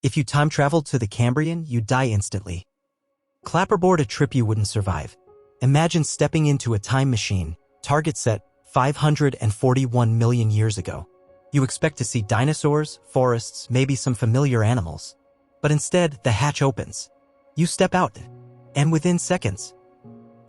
If you time traveled to the Cambrian, you'd die instantly. Clapperboard a trip you wouldn't survive. Imagine stepping into a time machine, target set 541 million years ago. You expect to see dinosaurs, forests, maybe some familiar animals. But instead, the hatch opens. You step out, and within seconds,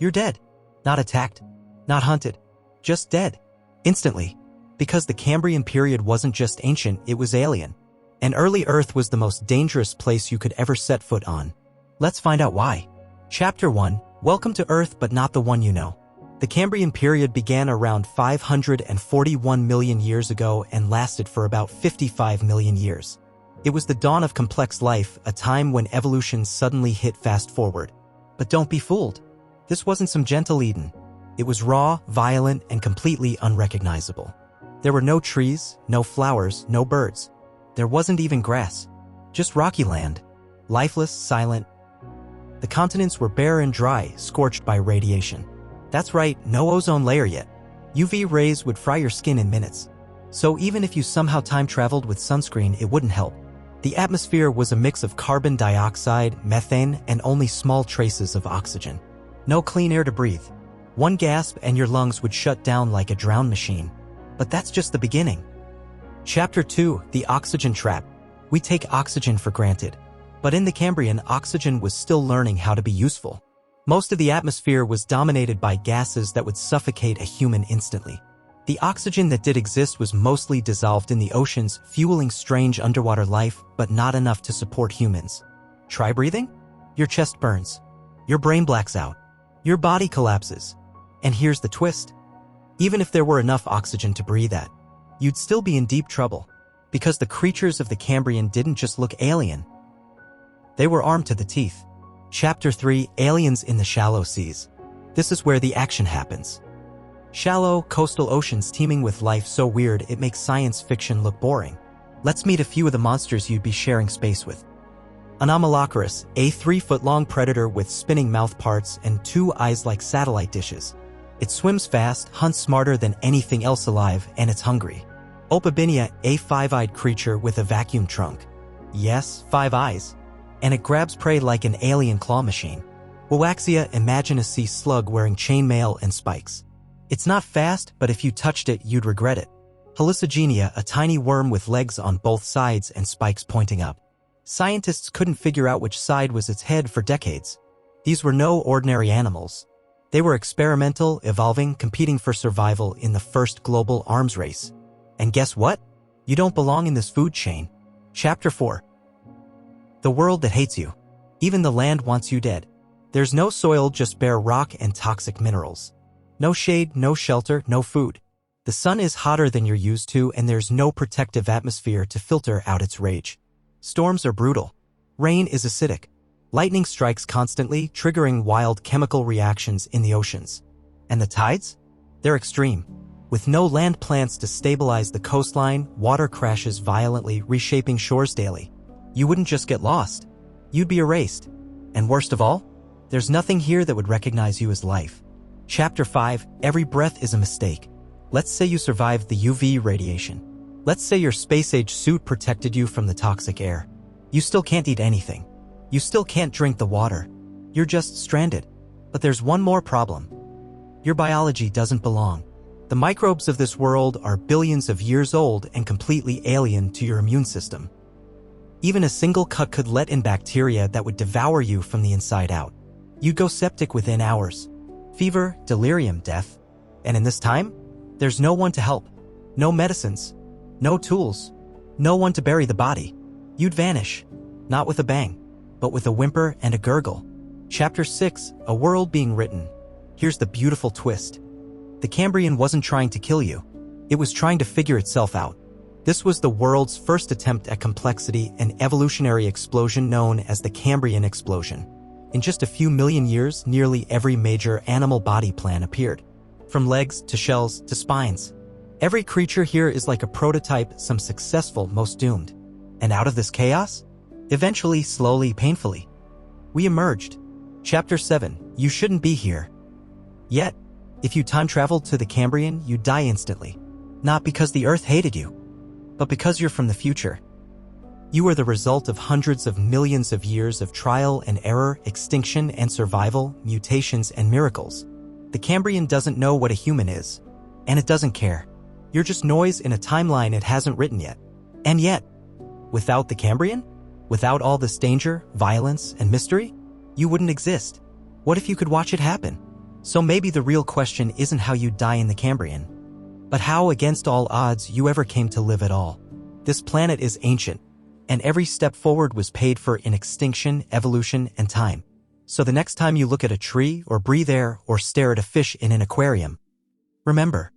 you're dead. Not attacked, not hunted, just dead. Instantly. Because the Cambrian period wasn't just ancient, it was alien. And early Earth was the most dangerous place you could ever set foot on. Let's find out why. Chapter 1. Welcome to Earth, but not the one you know. The Cambrian period began around 541 million years ago and lasted for about 55 million years. It was the dawn of complex life, a time when evolution suddenly hit fast forward. But don't be fooled. This wasn't some gentle Eden. It was raw, violent, and completely unrecognizable. There were no trees, no flowers, no birds. There wasn't even grass. Just rocky land. Lifeless, silent. The continents were bare and dry, scorched by radiation. That's right, no ozone layer yet. UV rays would fry your skin in minutes. So even if you somehow time traveled with sunscreen, it wouldn't help. The atmosphere was a mix of carbon dioxide, methane, and only small traces of oxygen. No clean air to breathe. One gasp and your lungs would shut down like a drowned machine. But that's just the beginning. Chapter 2. The Oxygen Trap. We take oxygen for granted. But in the Cambrian, oxygen was still learning how to be useful. Most of the atmosphere was dominated by gases that would suffocate a human instantly. The oxygen that did exist was mostly dissolved in the oceans, fueling strange underwater life, but not enough to support humans. Try breathing? Your chest burns. Your brain blacks out. Your body collapses. And here's the twist. Even if there were enough oxygen to breathe at, you'd still be in deep trouble. Because the creatures of the Cambrian didn't just look alien. They were armed to the teeth. Chapter 3. Aliens in the Shallow Seas. This is where the action happens. Shallow, coastal oceans teeming with life so weird it makes science fiction look boring. Let's meet a few of the monsters you'd be sharing space with. Anomalocaris, a 3-foot-long predator with spinning mouth parts and 2 eyes like satellite dishes. It swims fast, hunts smarter than anything else alive, and it's hungry. Opabinia, a 5-eyed creature with a vacuum trunk. Yes, 5 eyes. And it grabs prey like an alien claw machine. Wawaxia, imagine a sea slug wearing chainmail and spikes. It's not fast, but if you touched it, you'd regret it. Hallucigenia, a tiny worm with legs on both sides and spikes pointing up. Scientists couldn't figure out which side was its head for decades. These were no ordinary animals. They were experimental, evolving, competing for survival in the first global arms race. And guess what? You don't belong in this food chain. Chapter 4. The world that hates you. Even the land wants you dead. There's no soil, just bare rock and toxic minerals. No shade, no shelter, no food. The sun is hotter than you're used to, and there's no protective atmosphere to filter out its rage. Storms are brutal. Rain is acidic. Lightning strikes constantly, triggering wild chemical reactions in the oceans. And the tides? They're extreme. With no land plants to stabilize the coastline, water crashes violently, reshaping shores daily. You wouldn't just get lost. You'd be erased. And worst of all, there's nothing here that would recognize you as life. Chapter 5. Every breath is a mistake. Let's say you survived the UV radiation. Let's say your space-age suit protected you from the toxic air. You still can't eat anything. You still can't drink the water. You're just stranded. But there's one more problem. Your biology doesn't belong. The microbes of this world are billions of years old and completely alien to your immune system. Even a single cut could let in bacteria that would devour you from the inside out. You'd go septic within hours. Fever, delirium, death. And in this time, there's no one to help. No medicines. No tools. No one to bury the body. You'd vanish. Not with a bang, but with a whimper and a gurgle. Chapter 6. A world being written. Here's the beautiful twist. The Cambrian wasn't trying to kill you. It was trying to figure itself out. This was the world's first attempt at complexity, an evolutionary explosion known as the Cambrian Explosion. In just a few million years, nearly every major animal body plan appeared. From legs to shells to spines. Every creature here is like a prototype, some successful, most doomed. And out of this chaos, eventually, slowly, painfully, we emerged. Chapter 7. You shouldn't be here. Yet, if you time traveled to the Cambrian, you'd die instantly. Not because the Earth hated you, but because you're from the future. You are the result of hundreds of millions of years of trial and error, extinction and survival, mutations and miracles. The Cambrian doesn't know what a human is, and it doesn't care. You're just noise in a timeline it hasn't written yet. And yet, without the Cambrian, without all this danger, violence, and mystery, you wouldn't exist. What if you could watch it happen? So maybe the real question isn't how you die in the Cambrian, but how, against all odds, you ever came to live at all. This planet is ancient, and every step forward was paid for in extinction, evolution, and time. So the next time you look at a tree, or breathe air, or stare at a fish in an aquarium, remember,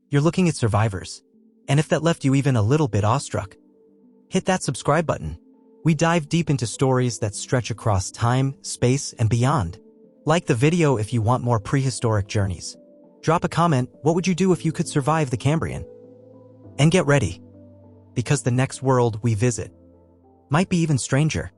you're looking at survivors. And if that left you even a little bit awestruck, hit that subscribe button. We dive deep into stories that stretch across time, space, and beyond. Like the video if you want more prehistoric journeys. Drop a comment, what would you do if you could survive the Cambrian? And get ready, because the next world we visit might be even stranger.